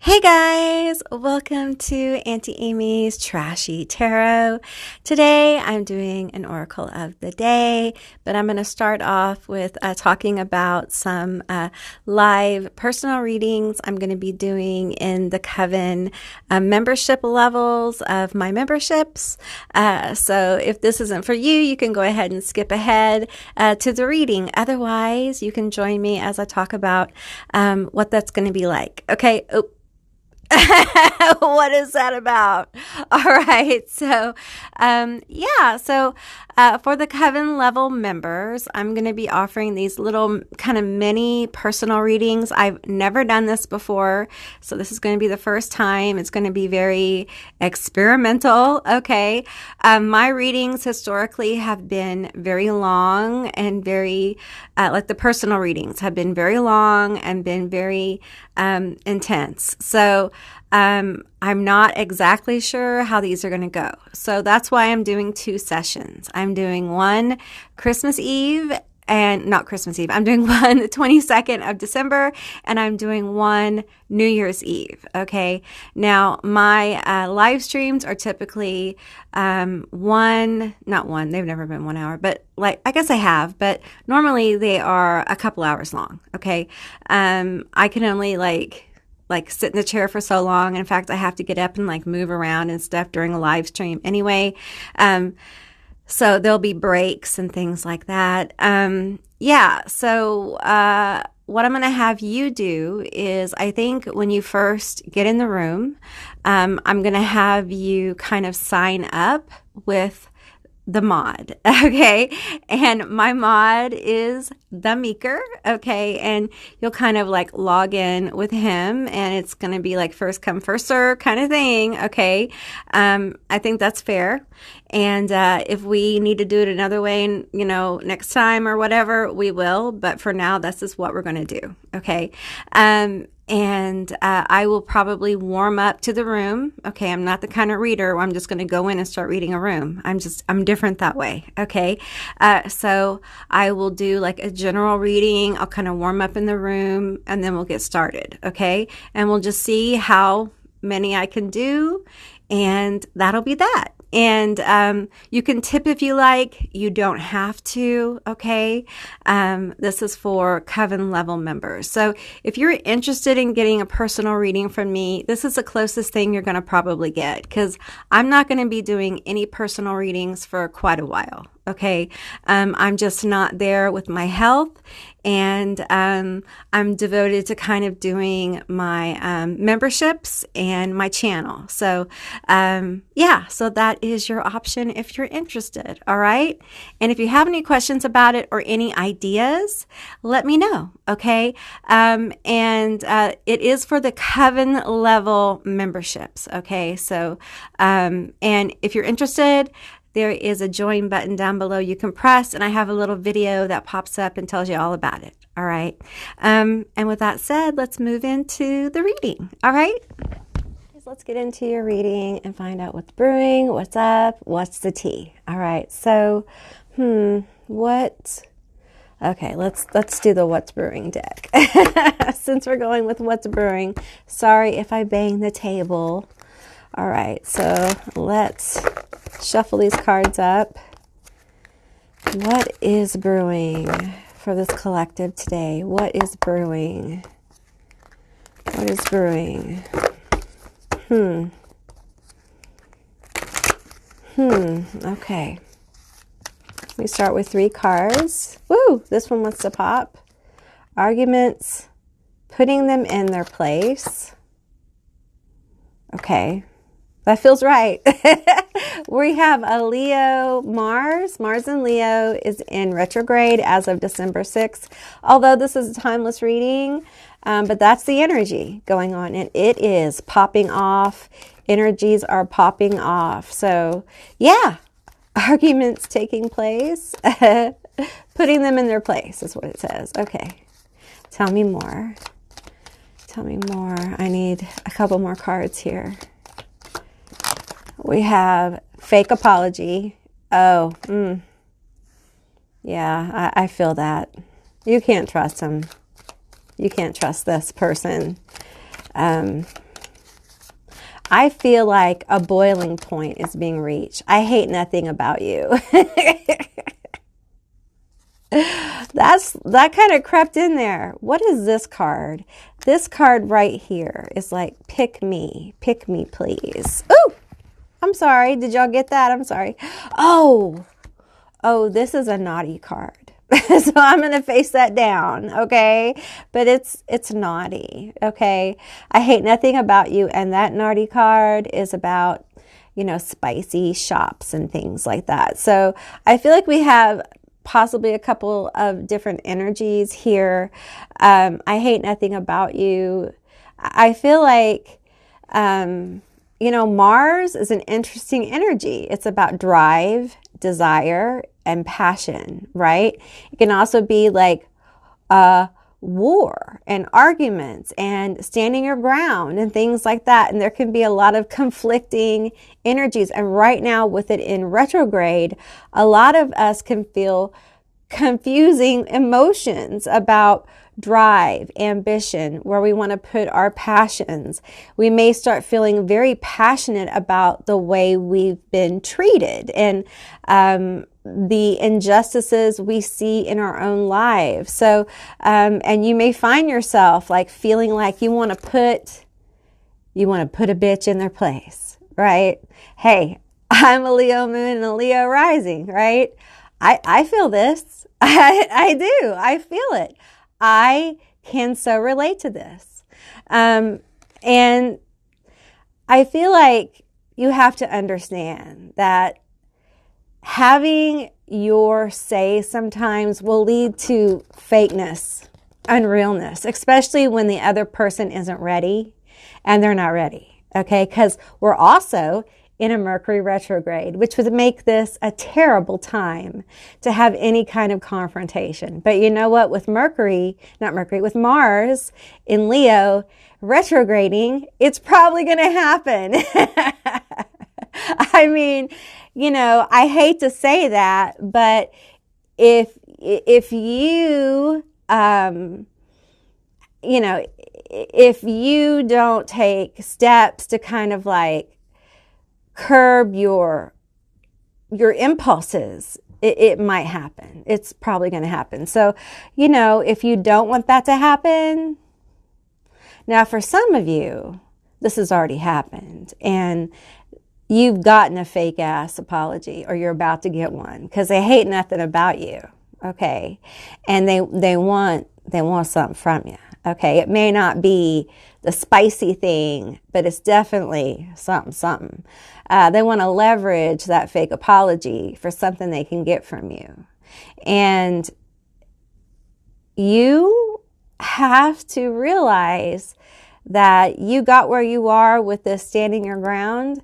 Hey guys, welcome to Auntie Amy's Trashy Tarot. Today I'm doing an Oracle of the Day, but I'm going to start off with talking about some live personal readings I'm going to be doing in the Coven membership levels of my memberships. So if this isn't for you, you can go ahead and skip ahead to the reading. Otherwise, you can join me as I talk about what that's going to be like. Okay. Oh. What is that about? All right. So, for the Coven level members, I'm going to be offering these little kind of mini personal readings. I've never done this before, so this is going to be the first time. It's going to be very experimental. Okay. My readings historically have been very long and very, like the personal readings have been very long and been very intense. So, I'm not exactly sure how these are going to go. So that's why I'm doing two sessions. I'm doing one Christmas Eve and not Christmas Eve. I'm doing one the 22nd of December and I'm doing one New Year's Eve. Okay. Now my live streams are typically not one, they've never been 1 hour, but like, I guess I have, but normally they are a couple hours long. Okay. I can only like sit in the chair for so long. In fact, I have to get up and like move around and stuff during a live stream anyway. So there'll be breaks and things like that. So what I'm going to have you do is, I think when you first get in the room, I'm going to have you kind of sign up with the mod, okay? And my mod is the Meeker, okay? And you'll kind of like log in with him and it's going to be like first come, first serve kind of thing, okay? I think that's fair. And if we need to do it another way, and next time or whatever, we will. But for now, this is what we're going to do, okay? And I will probably warm up to the room. Okay, I'm not the kind of reader where I'm just going to go in and start reading a room. I'm different that way. Okay, so I will do like a general reading. I'll kind of warm up in the room, and then we'll get started. Okay, and we'll just see how many I can do, and that'll be that. And you can tip if you like. You don't have to, okay? This is for Coven level members. So if you're interested in getting a personal reading from me, this is the closest thing you're going to probably get, because I'm not going to be doing any personal readings for quite a while, okay? I'm just not there with my health, and I'm devoted to kind of doing my memberships and my channel. So so that is your option if you're interested, all right? And if you have any questions about it or any ideas, let me know, okay? It is for the Coven level memberships, okay? So, and if you're interested, there is a join button down below you can press, and I have a little video that pops up and tells you all about it. All right. And with that said, let's move into the reading. All right. Let's get into your reading and find out what's brewing, what's up, what's the tea. All right. So, Okay, let's do the what's brewing deck. Since we're going with what's brewing, sorry if I bang the table. All right. So let's shuffle these cards up. What is brewing for this collective today? What is brewing? What is brewing? Okay. We start with 3 cards. Woo! This one wants to pop. Arguments, putting them in their place. Okay. That feels right. We have a Leo Mars. Mars in Leo is in retrograde as of December 6th. Although this is a timeless reading, but that's the energy going on. And it is popping off. Energies are popping off. So, yeah. Arguments taking place. Putting them in their place is what it says. Okay. Tell me more. Tell me more. I need a couple more cards here. We have fake apology. Oh, yeah, I feel that. You can't trust him. You can't trust this person. I feel like a boiling point is being reached. I hate nothing about you. That kind of crept in there. What is this card? This card right here is like, pick me, please. Ooh, I'm sorry. Did y'all get that? I'm sorry. Oh, this is a naughty card. So I'm going to face that down, okay? But it's naughty, okay? I hate nothing about you, and that naughty card is about, you know, spicy shops and things like that. So I feel like we have possibly a couple of different energies here. I hate nothing about you. I feel like, you know, Mars is an interesting energy. It's about drive, desire, and passion, right? It can also be like war and arguments and standing your ground and things like that. And there can be a lot of conflicting energies. And right now with it in retrograde, a lot of us can feel confusing emotions about drive, ambition, where we want to put our passions. We may start feeling very passionate about the way we've been treated and the injustices we see in our own lives. So, and you may find yourself like feeling like you want to put a bitch in their place, right? Hey, I'm a Leo moon and a Leo rising, right? I feel this. I do. I feel it. I can so relate to this. And I feel like you have to understand that having your say sometimes will lead to fakeness, unrealness, especially when the other person isn't ready and they're not ready. Okay. Because we're also in a Mercury retrograde, which would make this a terrible time to have any kind of confrontation. But you know what? With with Mars in Leo retrograding, it's probably going to happen. I mean, you know, I hate to say that, but if you, you know, if you don't take steps to kind of like curb your impulses, it might happen. It's probably going to happen. So, you know, if you don't want that to happen, now for some of you, this has already happened and you've gotten a fake ass apology or you're about to get one because they hate nothing about you. Okay. And they want something from you. Okay. It may not be the spicy thing, but it's definitely something. They want to leverage that fake apology for something they can get from you. And you have to realize that you got where you are with this standing your ground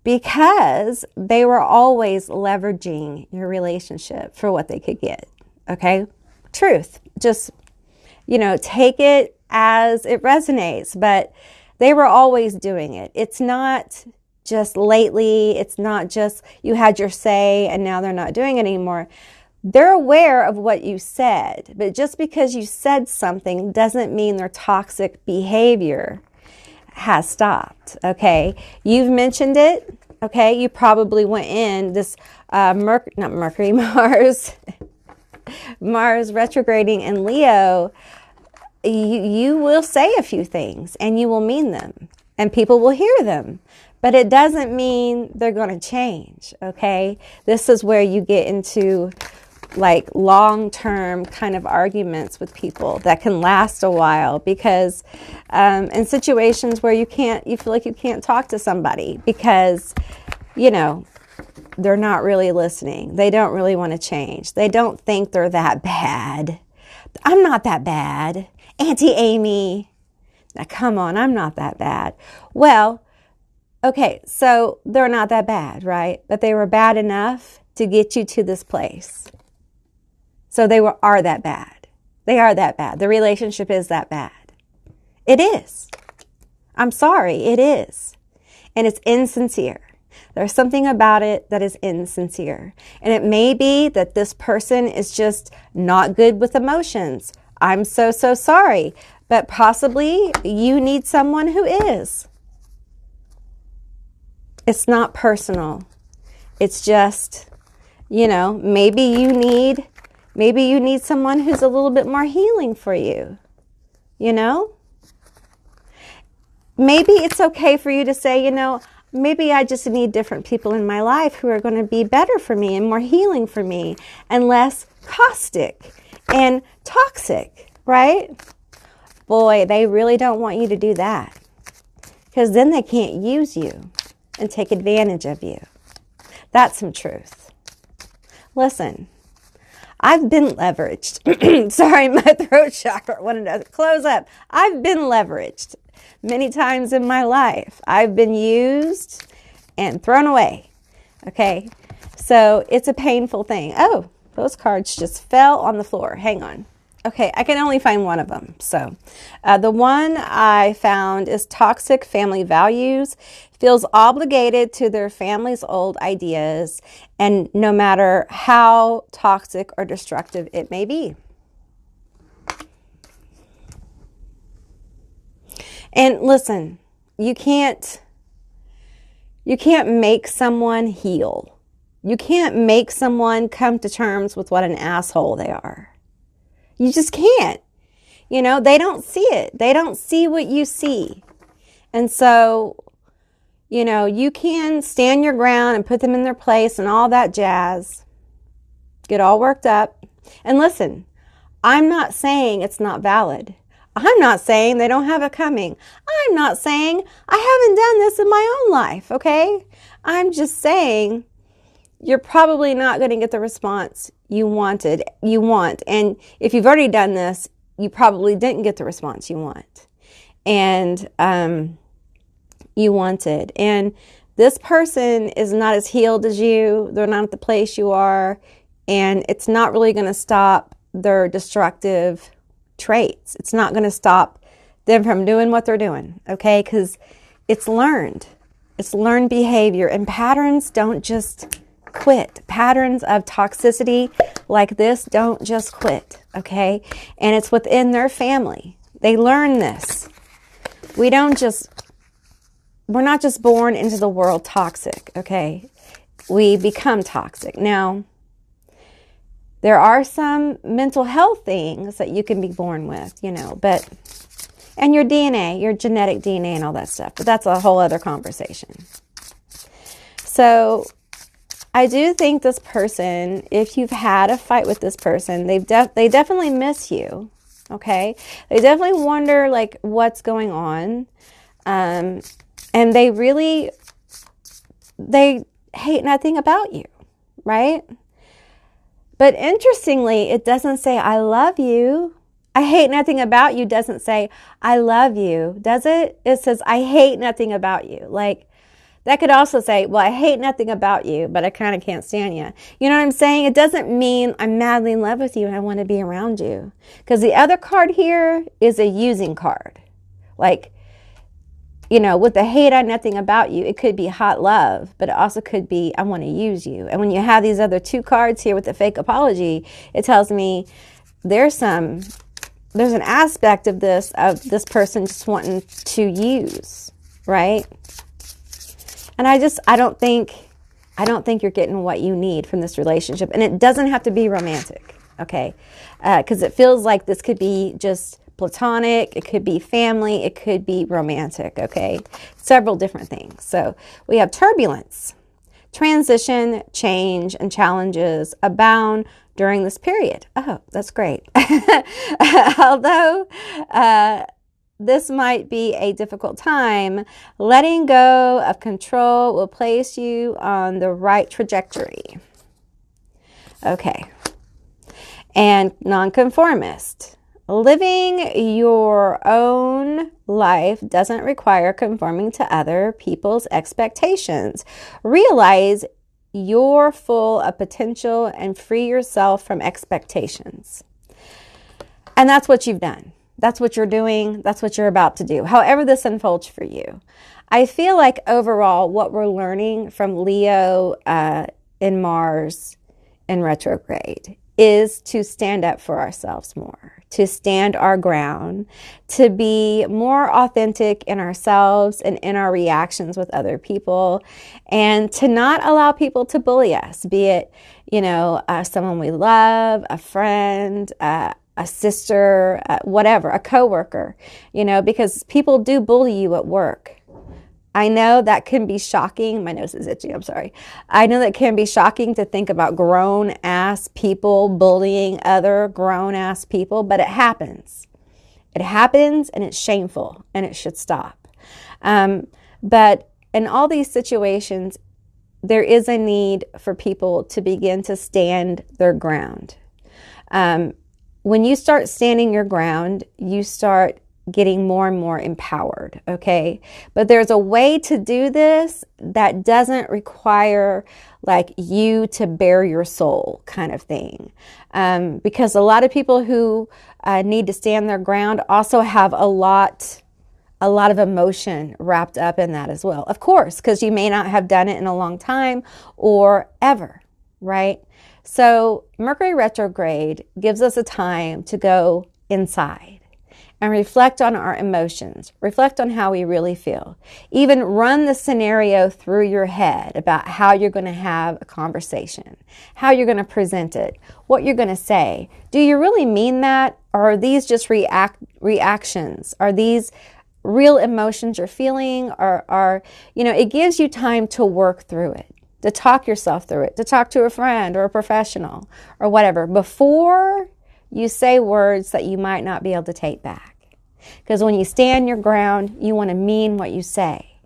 because they were always leveraging your relationship for what they could get. Okay? Truth. Just, you know, take it as it resonates, but they were always doing it. It's not just lately. It's not just you had your say and now they're not doing it anymore. They're aware of what you said, but just because you said something doesn't mean their toxic behavior has stopped. Okay. You've mentioned it. Okay. You probably went in this, Mars retrograding in Leo. You will say a few things and you will mean them and people will hear them, but it doesn't mean they're going to change. Okay. This is where you get into like long-term kind of arguments with people that can last a while because in situations where you feel like you can't talk to somebody because, you know, they're not really listening. They don't really want to change. They don't think they're that bad. I'm not that bad. Auntie Amy. Now, come on, I'm not that bad. Well, okay, so they're not that bad, right? But they were bad enough to get you to this place. So they are that bad. They are that bad. The relationship is that bad. It is. I'm sorry, it is. And it's insincere. There's something about it that is insincere. And it may be that this person is just not good with emotions. I'm so sorry. But possibly you need someone who is. It's not personal. It's just, you know, maybe you need someone who's a little bit more healing for you, you know? Maybe it's okay for you to say, you know, maybe I just need different people in my life who are going to be better for me and more healing for me and less caustic and toxic, right? Boy, they really don't want you to do that, because then they can't use you and take advantage of you. That's some truth. Listen, I've been leveraged. Sorry, my throat chakra wanted to close up. I've been leveraged many times in my life. I've been used and thrown away. Okay, so it's a painful thing. Oh, those cards just fell on the floor. Hang on. Okay, I can only find one of them. So the one I found is toxic family values. Feels obligated to their family's old ideas, and no matter how toxic or destructive it may be. And listen, you can't make someone heal. You can't make someone come to terms with what an asshole they are. You just can't. You know, they don't see it. They don't see what you see. And so, you know, you can stand your ground and put them in their place and all that jazz. Get all worked up. And listen, I'm not saying it's not valid. I'm not saying they don't have it coming. I'm not saying I haven't done this in my own life, okay? I'm just saying you're probably not going to get the response you want. And if you've already done this, you probably didn't get the response you want. And you wanted. And this person is not as healed as you. They're not at the place you are. And it's not really going to stop their destructive traits. It's not going to stop them from doing what they're doing, okay? Because it's learned. It's learned behavior. And patterns don't just quit. Patterns of toxicity like this don't just quit, okay? And it's within their family. They learn this. We're not just born into the world toxic, okay? We become toxic. Now, there are some mental health things that you can be born with, you know, and your DNA, your genetic DNA and all that stuff, but that's a whole other conversation. So I do think this person, if you've had a fight with this person, they definitely miss you, okay? They definitely wonder, like, what's going on. And they hate nothing about you, right? But interestingly, it doesn't say, I love you. I hate nothing about you doesn't say, I love you, does it? It says, I hate nothing about you. Like, that could also say, well, I hate nothing about you, but I kind of can't stand you. You know what I'm saying? It doesn't mean I'm madly in love with you and I want to be around you. Because the other card here is a using card. Like, you know, with the hate I nothing about you, it could be hot love, but it also could be I want to use you. And when you have these other two cards here with the fake apology, it tells me there's an aspect of this person just wanting to use, right? And I don't think you're getting what you need from this relationship. And it doesn't have to be romantic, okay? Because it feels like this could be just platonic, it could be family, it could be romantic, okay? Several different things. So we have turbulence, transition, change, and challenges abound during this period. Oh, that's great. Although this might be a difficult time, letting go of control will place you on the right trajectory. Okay. And nonconformist. Living your own life doesn't require conforming to other people's expectations. Realize you're full of potential and free yourself from expectations. And that's what you've done. That's what you're doing. That's what you're about to do. However this unfolds for you. I feel like overall what we're learning from Leo and Mars in retrograde is to stand up for ourselves more, to stand our ground, to be more authentic in ourselves and in our reactions with other people, and to not allow people to bully us, be it, someone we love, a friend, a sister, whatever, a coworker, because people do bully you at work. I know that can be shocking. My nose is itchy. I'm sorry. I know that can be shocking to think about grown-ass people bullying other grown-ass people, but it happens. It happens, and it's shameful, and it should stop. But in all these situations, there is a need for people to begin to stand their ground. When you start standing your ground, you start getting more and more empowered, okay? But there's a way to do this that doesn't require like you to bare your soul kind of thing. Because a lot of people who need to stand their ground also have a lot of emotion wrapped up in that as well. Of course, because you may not have done it in a long time or ever, right? So Mercury retrograde gives us a time to go inside and reflect on our emotions, reflect on how we really feel. Even run the scenario through your head about how you're going to have a conversation, how you're going to present it, what you're going to say. Do you really mean that? Or are these just reactions? Are these real emotions you're feeling? Or it gives you time to work through it, to talk yourself through it, to talk to a friend or a professional or whatever before you say words that you might not be able to take back. Because when you stand your ground, you want to mean what you say.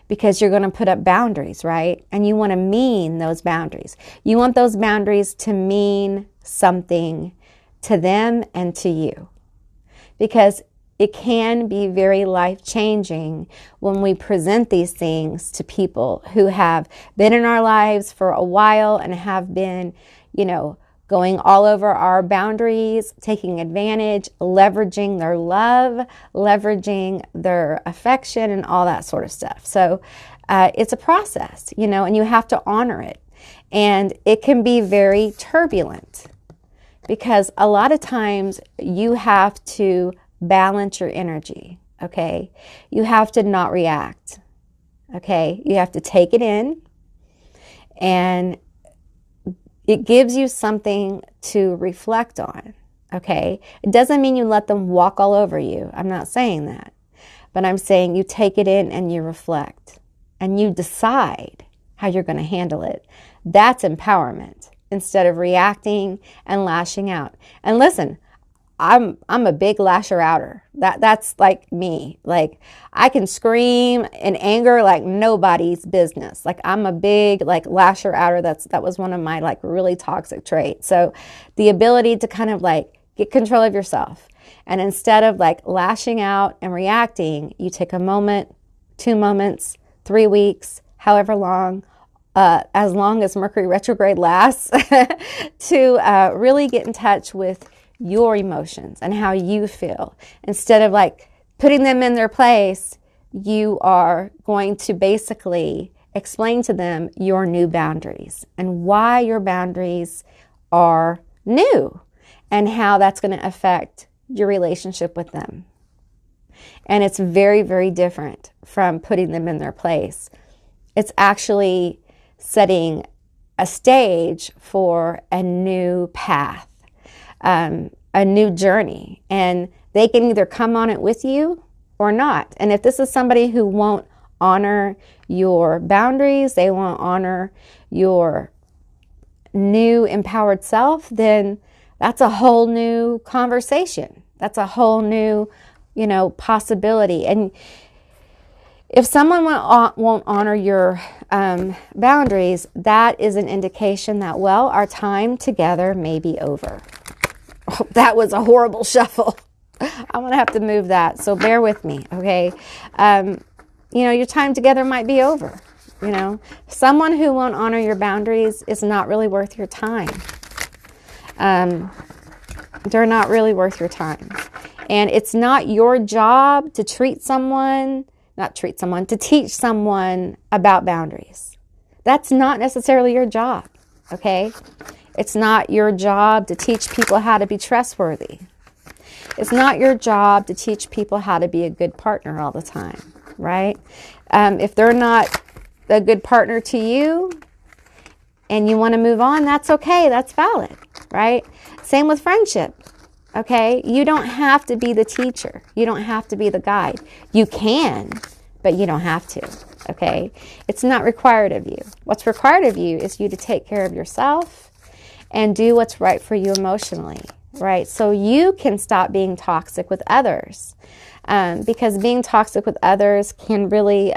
Because you're going to put up boundaries, right? And you want to mean those boundaries. You want those boundaries to mean something to them and to you. Because it can be very life-changing when we present these things to people who have been in our lives for a while and have been, going all over our boundaries, taking advantage, leveraging their love, leveraging their affection, and all that sort of stuff. So it's a process, and you have to honor it. And it can be very turbulent because a lot of times you have to balance your energy, okay? You have to not react, okay? You have to take it in, and it gives you something to reflect on, okay? It doesn't mean you let them walk all over you. I'm not saying that. But I'm saying you take it in and you reflect and you decide how you're going to handle it. That's empowerment instead of reacting and lashing out. And listen, I'm a big lasher outer. That's like me. Like I can scream in anger like nobody's business. Like I'm a big like lasher outer. That was one of my like really toxic traits. So the ability to kind of like get control of yourself, and instead of like lashing out and reacting, you take a moment, 2 moments, 3 weeks, however long, as long as Mercury retrograde lasts, to really get in touch with your emotions and how you feel. Instead of like putting them in their place, you are going to basically explain to them your new boundaries and why your boundaries are new and how that's going to affect your relationship with them. And it's very, very different from putting them in their place. It's actually setting a stage for a new path, a new journey, and they can either come on it with you or not. And if this is somebody who won't honor your boundaries, they won't honor your new empowered self, then that's a whole new conversation. That's a whole new, possibility. And if someone won't honor your boundaries, that is an indication that, well, our time together may be over. Oh, that was a horrible shuffle. I'm going to have to move that, so bear with me, okay? Your time together might be over, Someone who won't honor your boundaries is not really worth your time. They're not really worth your time. And it's not your job to teach someone about boundaries. That's not necessarily your job, okay? It's not your job to teach people how to be trustworthy. It's not your job to teach people how to be a good partner all the time, right? If they're not a good partner to you and you want to move on, that's okay. That's valid, right? Same with friendship, okay? You don't have to be the teacher. You don't have to be the guide. You can, but you don't have to, okay? It's not required of you. What's required of you is you to take care of yourself and do what's right for you emotionally, right? So you can stop being toxic with others, because being toxic with others can really,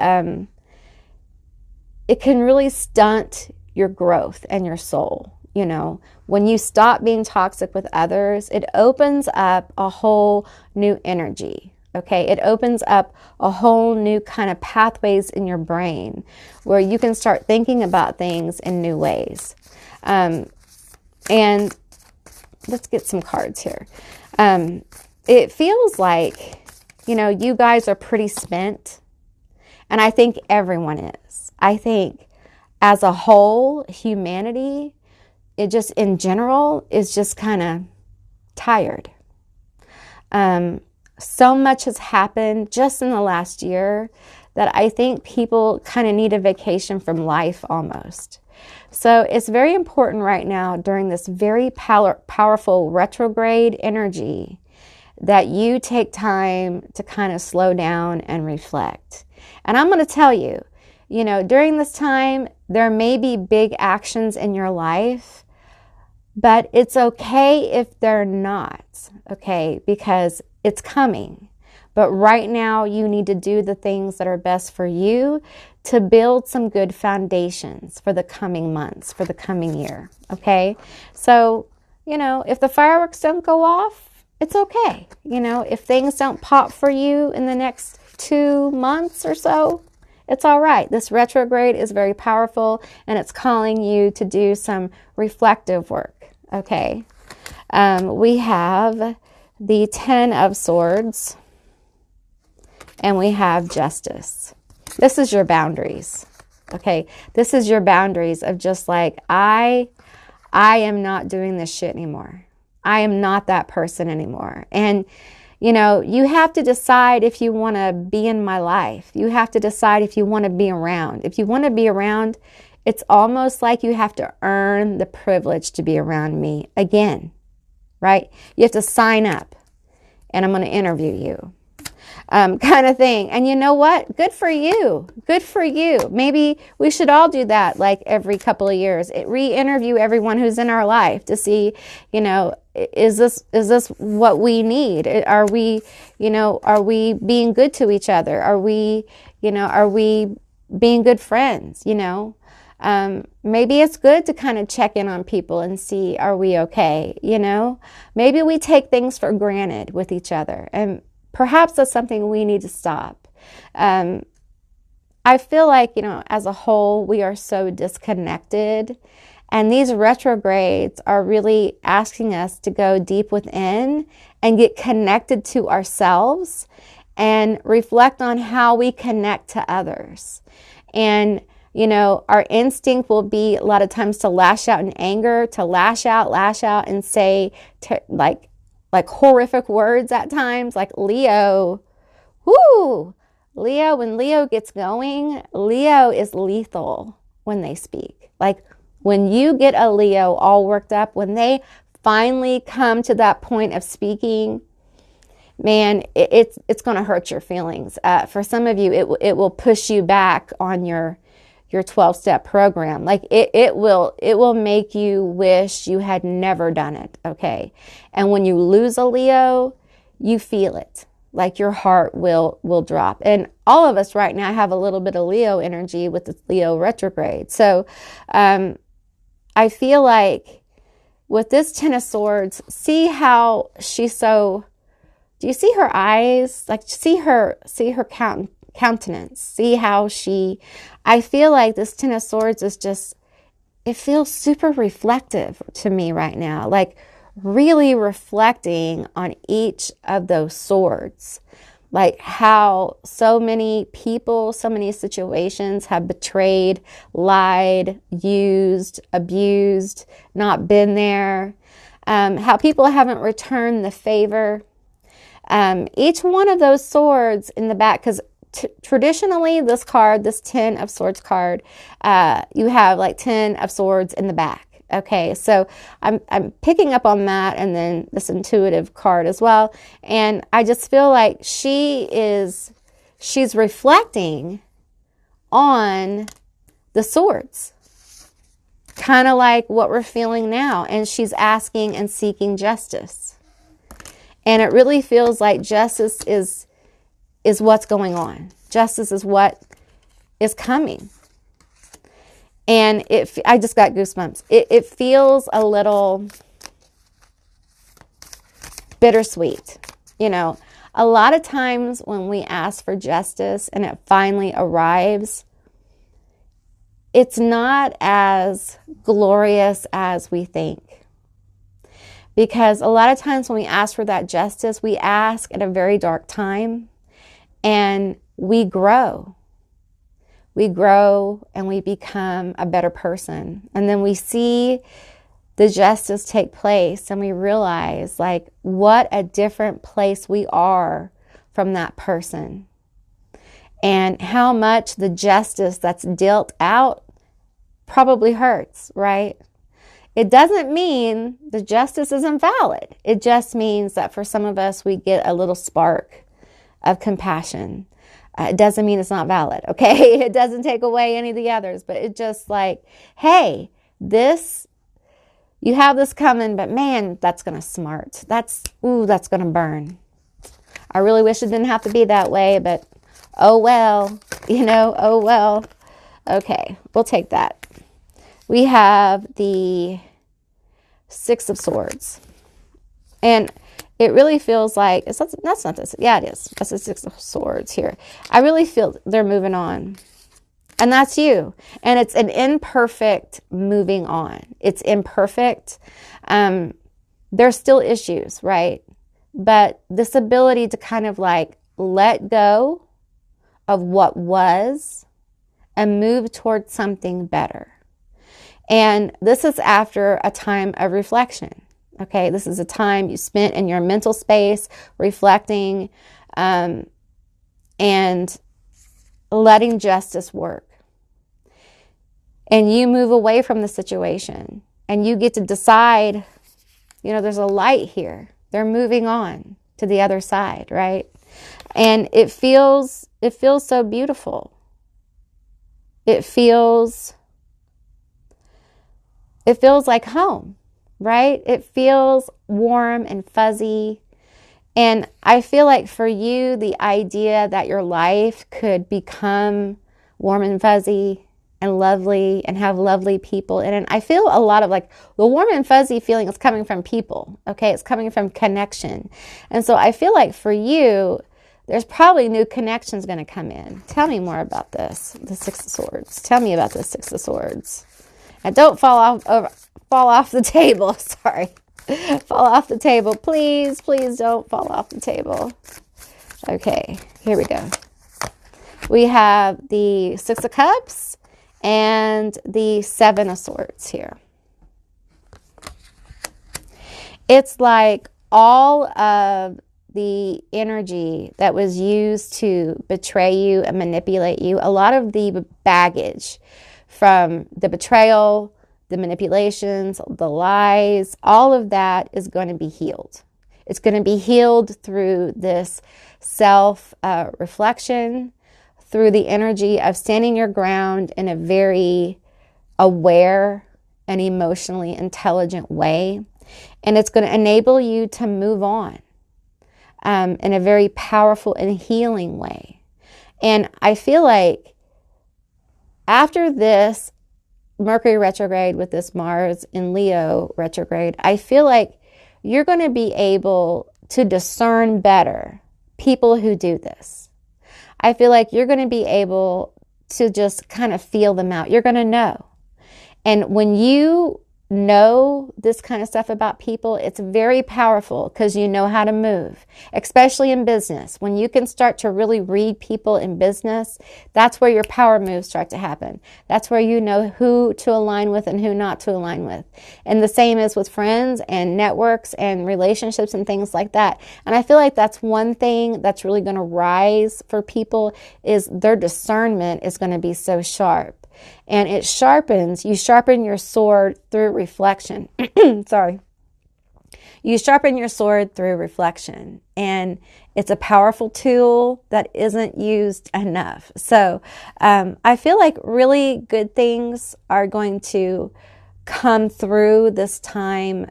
it can really stunt your growth and your soul. You know, when you stop being toxic with others, it opens up a whole new energy. Okay, it opens up a whole new kind of pathways in your brain where you can start thinking about things in new ways. And let's get some cards here. It feels like, you know, you guys are pretty spent. And I think everyone is. I think as a whole, humanity, it just in general is just kind of tired. So much has happened just in the last year that I think people kind of need a vacation from life almost. So it's very important right now during this very powerful retrograde energy that you take time to kind of slow down and reflect. And I'm going to tell you, you know, during this time, there may be big actions in your life, but it's okay if they're not, okay, because it's coming. But right now, you need to do the things that are best for you to build some good foundations for the coming months, for the coming year, okay? So, you know, if the fireworks don't go off, it's okay. You know, if things don't pop for you in the next 2 months or so, it's all right. This retrograde is very powerful and it's calling you to do some reflective work, okay? We have the 10 of Swords and we have Justice. This is your boundaries, okay? This is your boundaries of just like, I am not doing this shit anymore. I am not that person anymore. And you know, you have to decide if you want to be in my life. You have to decide if you want to be around. If you want to be around, it's almost like you have to earn the privilege to be around me again, right? You have to sign up and I'm going to interview you. Kind of thing. And you know what? Good for you. Good for you. Maybe we should all do that like every couple of years. Re-interview everyone who's in our life to see, you know, is this what we need? Are we, you know, are we being good to each other? Are we, you know, are we being good friends? You know, maybe it's good to kind of check in on people and see, are we okay? You know, maybe we take things for granted with each other, and perhaps that's something we need to stop. I feel like, you know, as a whole, we are so disconnected. And these retrogrades are really asking us to go deep within and get connected to ourselves and reflect on how we connect to others. And, you know, our instinct will be a lot of times to lash out in anger, to lash out and say like horrific words at times, like Leo. Whoo! Leo, when Leo gets going, Leo is lethal when they speak. Like when you get a Leo all worked up, when they finally come to that point of speaking, man, it's going to hurt your feelings. For some of you, it will push you back on your 12-step program. Like it will make you wish you had never done it, okay? And when you lose a Leo, you feel it. Like your heart will drop. And all of us right now have a little bit of Leo energy with the Leo retrograde. So I feel like with this 10 of Swords, see how she's so, do you see her eyes? Like see her countenance, see how I feel like this 10 of Swords is just, it feels super reflective to me right now. Like really reflecting on each of those swords, like how so many people, so many situations have betrayed, lied, used, abused, not been there, how people haven't returned the favor, Each one of those swords in the back, because traditionally this card, this 10 of swords card, you have like 10 of swords in the back. Okay, so I'm picking up on that, and then this intuitive card as well. And I just feel like she's reflecting on the swords, kind of like what we're feeling now. And she's asking and seeking justice. And it really feels like justice is what's going on. Justice is what is coming. And I just got goosebumps. It feels a little bittersweet. You know, a lot of times when we ask for justice and it finally arrives, it's not as glorious as we think. Because a lot of times when we ask for that justice, we ask at a very dark time, and we grow. We grow and we become a better person. And then we see the justice take place, and we realize like what a different place we are from that person, and how much the justice that's dealt out probably hurts, right? It doesn't mean the justice isn't valid. It just means that for some of us, we get a little spark of compassion. It doesn't mean it's not valid, okay? It doesn't take away any of the others, but it just like, hey, you have this coming, but man, that's going to smart. That's going to burn. I really wish it didn't have to be that way, but oh well, oh well. Okay, we'll take that. We have the Six of Swords. And it really feels like, that's not this. Yeah, it is. That's the Six of Swords here. I really feel they're moving on. And that's you. And it's an imperfect moving on. It's imperfect. There's still issues, right? But this ability to kind of like let go of what was and move towards something better. And this is after a time of reflection. Okay, this is a time you spent in your mental space, reflecting, and letting justice work. And you move away from the situation, and you get to decide, there's a light here. They're moving on to the other side, right? And it feels so beautiful. It feels like home. Right? It feels warm and fuzzy. And I feel like for you, the idea that your life could become warm and fuzzy and lovely and have lovely people in it. I feel a lot of like the warm and fuzzy feeling is coming from people. Okay. It's coming from connection. And so I feel like for you, there's probably new connections going to come in. Tell me more about this. The Six of Swords. Tell me about the Six of Swords. And don't fall off the table. Sorry. Fall off the table. Please don't fall off the table. Okay, here we go. We have the Six of Cups and the Seven of Swords here. It's like all of the energy that was used to betray you and manipulate you, a lot of the baggage from the betrayal, the manipulations, the lies, all of that is going to be healed. It's going to be healed through this self-reflection, through the energy of standing your ground in a very aware and emotionally intelligent way. And it's going to enable you to move on in a very powerful and healing way. And I feel like after this Mercury retrograde with this Mars in Leo retrograde, I feel like you're going to be able to discern better people who do this. I feel like you're going to be able to just kind of feel them out. You're going to know. And when you know this kind of stuff about people, it's very powerful because you know how to move, especially in business. When you can start to really read people in business, that's where your power moves start to happen. That's where you know who to align with and who not to align with. And the same is with friends and networks and relationships and things like that. And I feel like that's one thing that's really going to rise for people, is their discernment is going to be so sharp. And it sharpens, you sharpen your sword through reflection. Sorry. You sharpen your sword through reflection. And it's a powerful tool that isn't used enough. So I feel like really good things are going to come through this time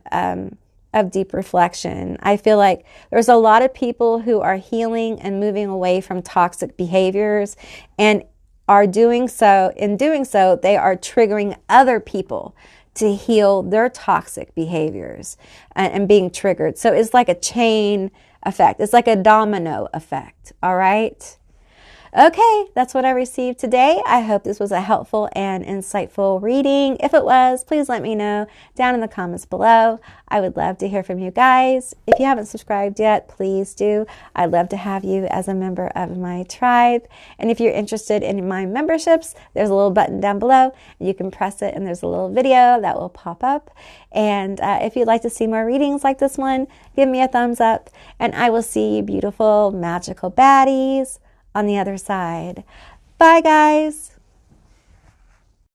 of deep reflection. I feel like there's a lot of people who are healing and moving away from toxic behaviors, and are doing so. In doing so, they are triggering other people to heal their toxic behaviors and being triggered. So it's like a chain effect. It's like a domino effect. All right. Okay, that's what I received today. I hope this was a helpful and insightful reading. If it was, please let me know down in the comments below. I would love to hear from you guys. If you haven't subscribed yet, please do. I'd love to have you as a member of my tribe. And if you're interested in my memberships, there's a little button down below. You can press it and there's a little video that will pop up. And if you'd like to see more readings like this one, give me a thumbs up. And I will see you beautiful, magical baddies on the other side. Bye, guys.